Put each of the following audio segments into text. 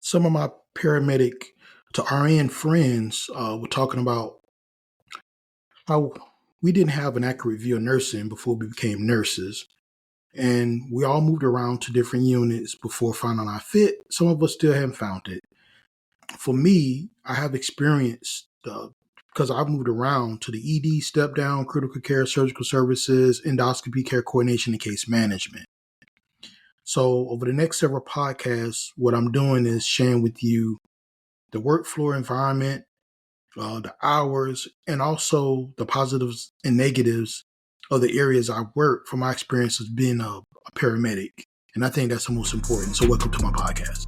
some of my paramedic to RN friends were talking about how we didn't have an accurate view of nursing before we became nurses. And we all moved around to different units before finding our fit. Some of us still haven't found it. For me, I have experienced because I've moved around to the ED, step down, critical care, surgical services, endoscopy, care coordination, and case management. So over the next several podcasts, what I'm doing is sharing with you the workflow environment, the hours, and also the positives and negatives of the areas I work from my experience as being a paramedic. And I think that's the most important. So welcome to my podcast.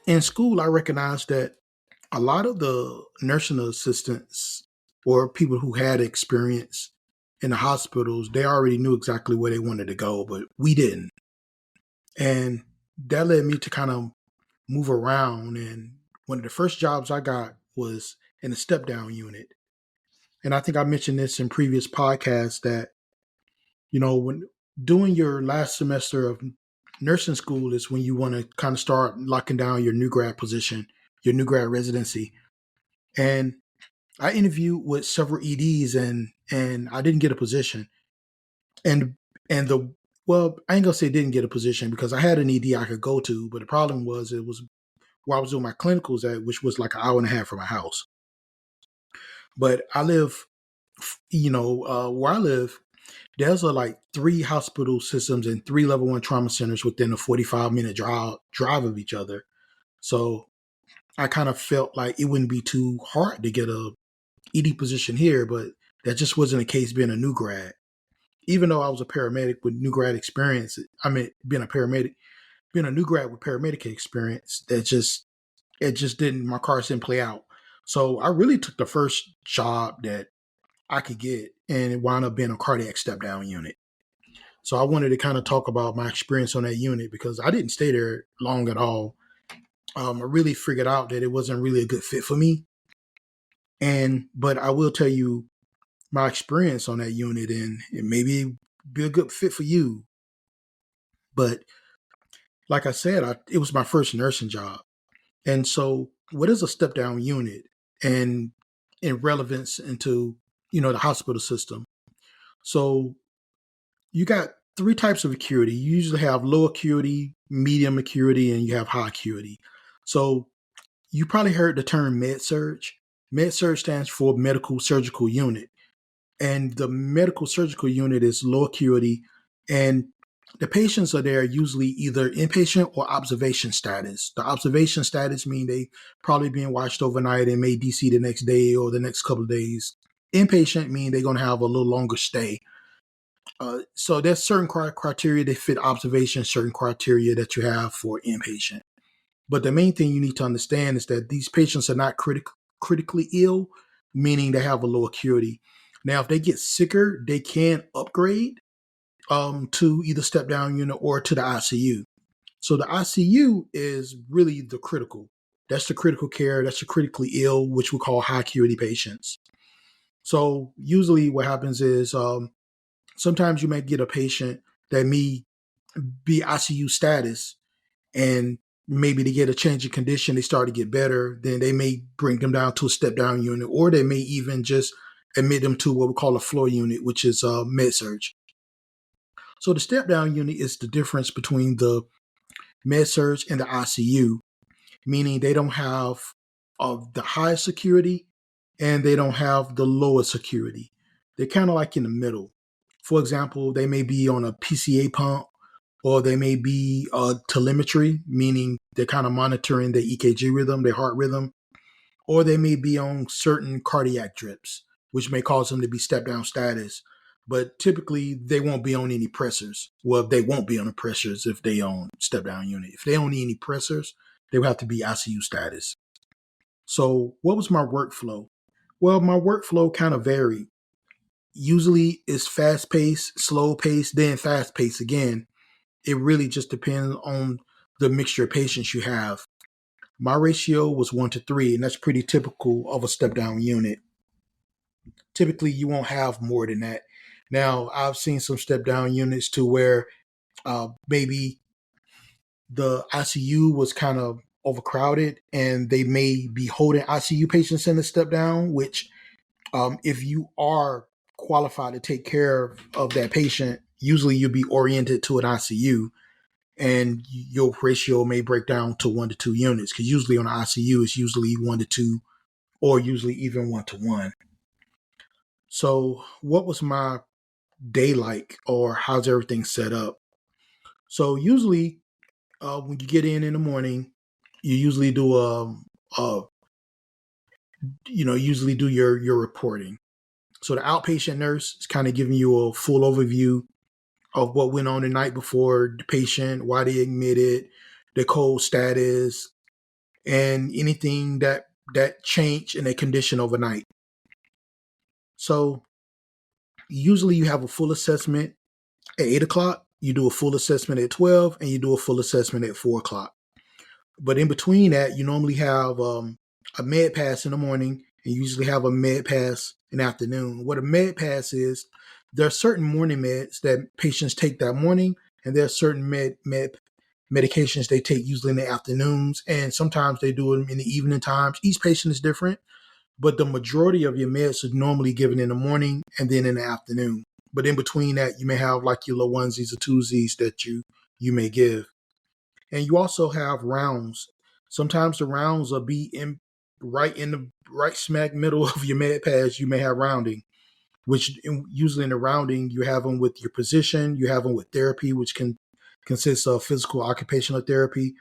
In school, I recognized that a lot of the nursing assistants or people who had experience in the hospitals, they already knew exactly where they wanted to go, but we didn't. And that led me to kind of move around. And one of the first jobs I got was in a step down unit. And I think I mentioned this in previous podcasts that, when doing your last semester of nursing school is when you want to kind of start locking down your new grad position, your new grad residency. And I interviewed with several EDs and I didn't get a position. And and the well, I ain't gonna say didn't get a position because I had an ED I could go to, but the problem was it was where I was doing my clinicals at, which was like an hour and a half from my house. But I live, where I live, there's like three hospital systems and three level one trauma centers within a 45-minute drive of each other. So I kind of felt like it wouldn't be too hard to get a ED position here, but that just wasn't the case being a new grad. Even though I was a paramedic with new grad experience, being a new grad with paramedic experience, it just didn't, my cards didn't play out. So I really took the first job that I could get, and it wound up being a cardiac step down unit. So I wanted to kind of talk about my experience on that unit because I didn't stay there long at all. I really figured out that it wasn't really a good fit for me. But I will tell you my experience on that unit, and it maybe be a good fit for you. But like I said, it was my first nursing job. And so what is a step down unit and in relevance into, the hospital system? So you got three types of acuity. You usually have low acuity, medium acuity, and you have high acuity. So you probably heard the term med surge. Med surge stands for medical surgical unit. And the medical surgical unit is low acuity, and the patients are there usually either inpatient or observation status. The observation status mean they probably being watched overnight and may DC the next day or the next couple of days. Inpatient mean they're going to have a little longer stay. So there's certain criteria that fit observation, certain criteria that you have for inpatient. But the main thing you need to understand is that these patients are not critically ill, meaning they have a low acuity. Now, if they get sicker, they can upgrade to either step down unit or to the ICU. So the ICU is really the critical. That's the critical care. That's the critically ill, which we call high acuity patients. So usually what happens is sometimes you might get a patient that may be ICU status, and maybe they get a change in condition, they start to get better, then they may bring them down to a step down unit, or they may even just admit them to what we call a floor unit, which is med surge. So the step down unit is the difference between the med surge and the ICU, meaning they don't have the highest security and they don't have the lowest security. They're kind of like in the middle. For example, they may be on a PCA pump, or they may be telemetry, meaning they're kind of monitoring their EKG rhythm, their heart rhythm, or they may be on certain cardiac drips, which may cause them to be step down status. But typically, they won't be on any pressors. Well, they won't be on the pressors if they on step down unit. If they don't need any pressors, they will have to be ICU status. So, what was my workflow? Well, my workflow kind of varied. Usually, it's fast paced, slow paced, then fast paced again. It really just depends on the mixture of patients you have. My ratio was 1-3, and that's pretty typical of a step down unit. Typically, you won't have more than that. Now, I've seen some step down units to where maybe the ICU was kind of overcrowded and they may be holding ICU patients in a step down, which if you are qualified to take care of that patient, usually you'll be oriented to an ICU and your ratio may break down to 1 to 2 units because usually on the ICU it's usually 1 to 2 or usually even 1 to 1. So, what was my day like, or how's everything set up? So, usually when you get in the morning, you usually do a usually do your reporting. So the outpatient nurse is kind of giving you a full overview of what went on the night before the patient, why they admitted, the cold status, and anything that changed in their condition overnight. So usually you have a full assessment at 8 o'clock, you do a full assessment at 12, and you do a full assessment at 4 o'clock. But in between that, you normally have a med pass in the morning, and you usually have a med pass in the afternoon. What a med pass is, there are certain morning meds that patients take that morning, and there are certain medications they take usually in the afternoons, and sometimes they do them in the evening times. Each patient is different, but the majority of your meds are normally given in the morning and then in the afternoon. But in between that, you may have like your little onesies or twosies that you may give. And you also have rounds. Sometimes the rounds will be in the right smack middle of your med pass. You may have rounding, which usually in the rounding you have them with your position, you have them with therapy, which can consist of physical occupational therapy.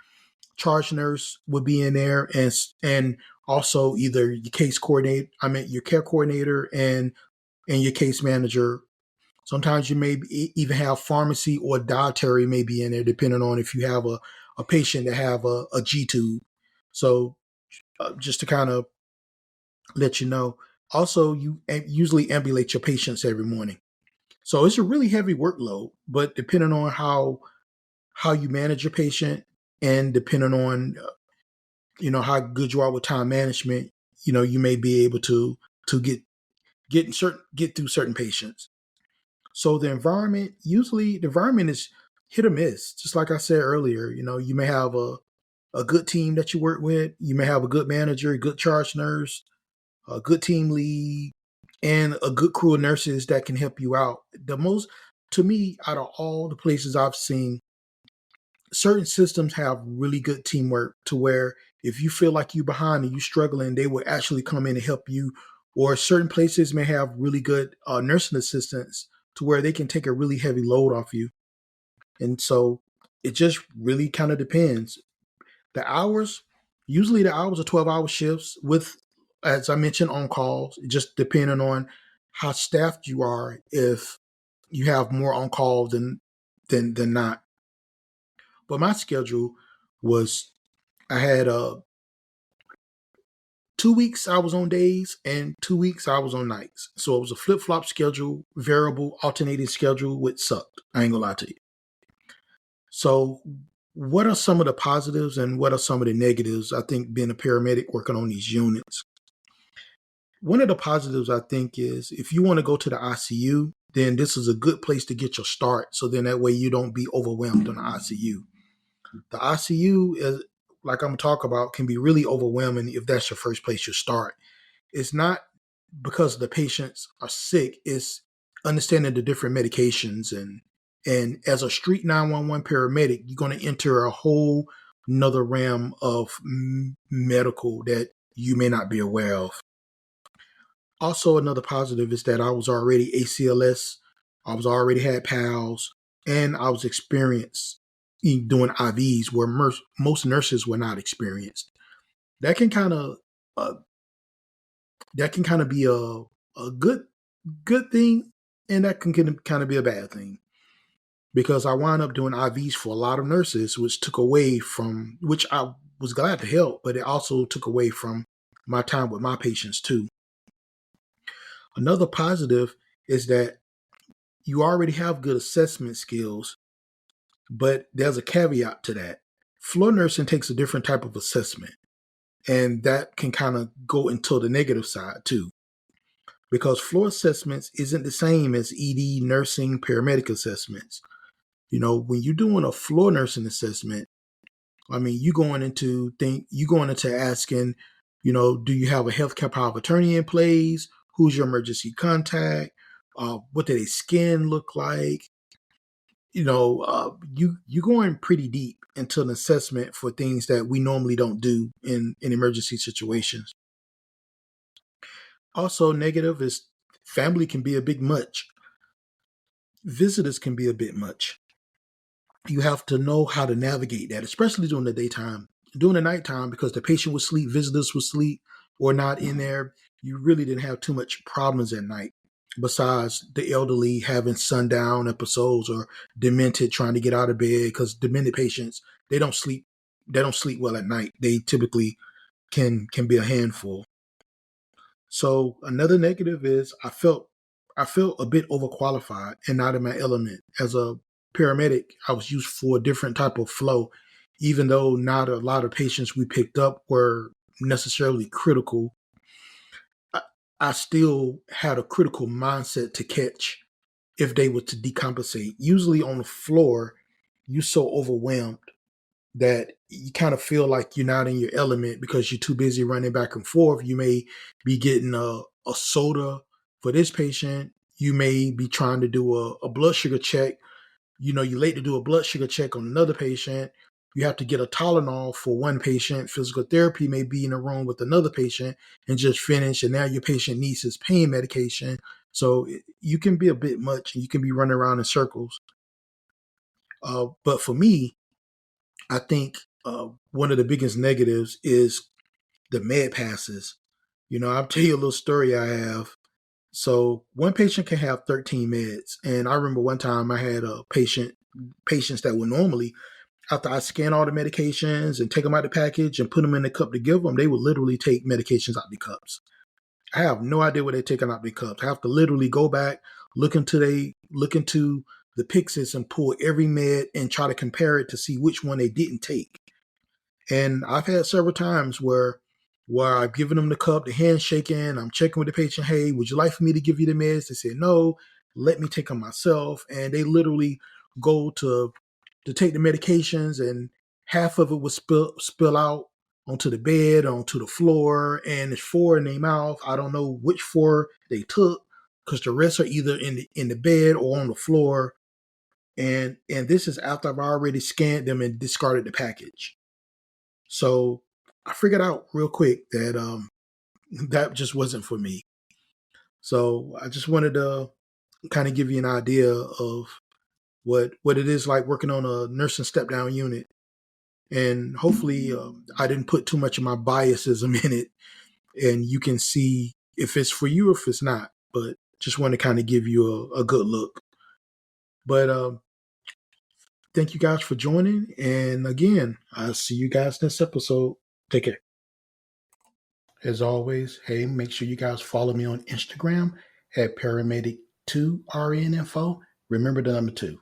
Charge nurse would be in there, and also either your case coordinator, your care coordinator, and your case manager. Sometimes you may even have pharmacy or dietary may be in there, depending on if you have a patient that have a G tube. So just to kind of let you know, also you usually ambulate your patients every morning. So it's a really heavy workload, but depending on how you manage your patient and depending on how good you are with time management, you may be able to get through certain patients. So the environment is hit or miss. Just like I said earlier, you may have a good team that you work with. You may have a good manager, a good charge nurse, a good team lead, and a good crew of nurses that can help you out. To me, out of all the places I've seen, certain systems have really good teamwork to where if you feel like you're behind and you're struggling, they will actually come in and help you. Or certain places may have really good nursing assistants to where they can take a really heavy load off you. And so it just really kind of depends. The hours, usually the hours are 12-hour shifts with, as I mentioned, on calls, just depending on how staffed you are. If you have more on call than not. But my schedule was, I had 2 weeks I was on days and 2 weeks I was on nights. So it was a flip flop schedule, variable alternating schedule, which sucked. I ain't gonna lie to you. So what are some of the positives and what are some of the negatives? I think being a paramedic working on these units. One of the positives I think is if you want to go to the ICU, then this is a good place to get your start. So then that way you don't be overwhelmed on the ICU. The ICU is, like I'm gonna talk about, can be really overwhelming if that's your first place you start. It's not because the patients are sick, it's understanding the different medications and as a street 911 paramedic, you're going to enter a whole another realm of medical that you may not be aware of. Also, another positive is that I was already ACLS, I was already had PALS, and I was experienced in doing IVs where most nurses were not experienced. That can kind of uh, be a good thing, and that can kind of be a bad thing because I wound up doing IVs for a lot of nurses, which I was glad to help, but it also took away from my time with my patients too. Another positive is that you already have good assessment skills, but there's a caveat to that. Floor nursing takes a different type of assessment, and that can kind of go into the negative side too. because floor assessments isn't the same as ED, nursing, paramedic assessments. When you're doing a floor nursing assessment, I mean, you going into asking, do you have a healthcare power of attorney in place? Who's your emergency contact? What do their skin look like? You going pretty deep into an assessment for things that we normally don't do in emergency situations. Also, negative is family can be a bit much. Visitors can be a bit much. You have to know how to navigate that, especially during the daytime. During the nighttime, because the patient would sleep, visitors would sleep or not in there, you really didn't have too much problems at night. Besides the elderly having sundown episodes or demented trying to get out of bed, because demented patients, they don't sleep well at night. They typically can be a handful. So another negative is I felt a bit overqualified and not in my element. As a paramedic, I was used for a different type of flow, even though not a lot of patients we picked up were necessarily critical. I, I still had a critical mindset to catch if they were to decompensate. Usually on the floor, you're so overwhelmed that you kind of feel like you're not in your element because you're too busy running back and forth. You may be getting a soda for this patient. You may be trying to do a blood sugar check. You're late to do a blood sugar check on another patient. You have to get a Tylenol for one patient. Physical therapy may be in a room with another patient and just finish. And now your patient needs his pain medication. So you can be a bit much and you can be running around in circles. But for me, I think one of the biggest negatives is the med passes. I'll tell you a little story I have. So one patient can have 13 meds. And I remember one time I had patients that would normally, after I scan all the medications and take them out the package and put them in the cup to give them, they would literally take medications out the cups. I have no idea what they're taking out the cups. I have to literally go back, look into the Pyxis and pull every med and try to compare it to see which one they didn't take. And I've had several times where I've given them the cup, the handshaking, I'm checking with the patient, hey, would you like for me to give you the meds? They said no, let me take them myself. And they literally go to take the medications and half of it would spill out onto the bed, onto the floor, and it's four in their mouth. I don't know which four they took because the rest are either in the bed or on the floor. And this is after I've already scanned them and discarded the package. So I figured out real quick that that just wasn't for me. So I just wanted to kind of give you an idea of what it is like working on a nursing step down unit, and hopefully I didn't put too much of my biasism in it, and you can see if it's for you or if it's not. But just want to kind of give you a good look. But thank you guys for joining, and again, I'll see you guys next episode. Take care. As always, hey, make sure you guys follow me on Instagram at Paramedic2 RNFO. Remember the number 2.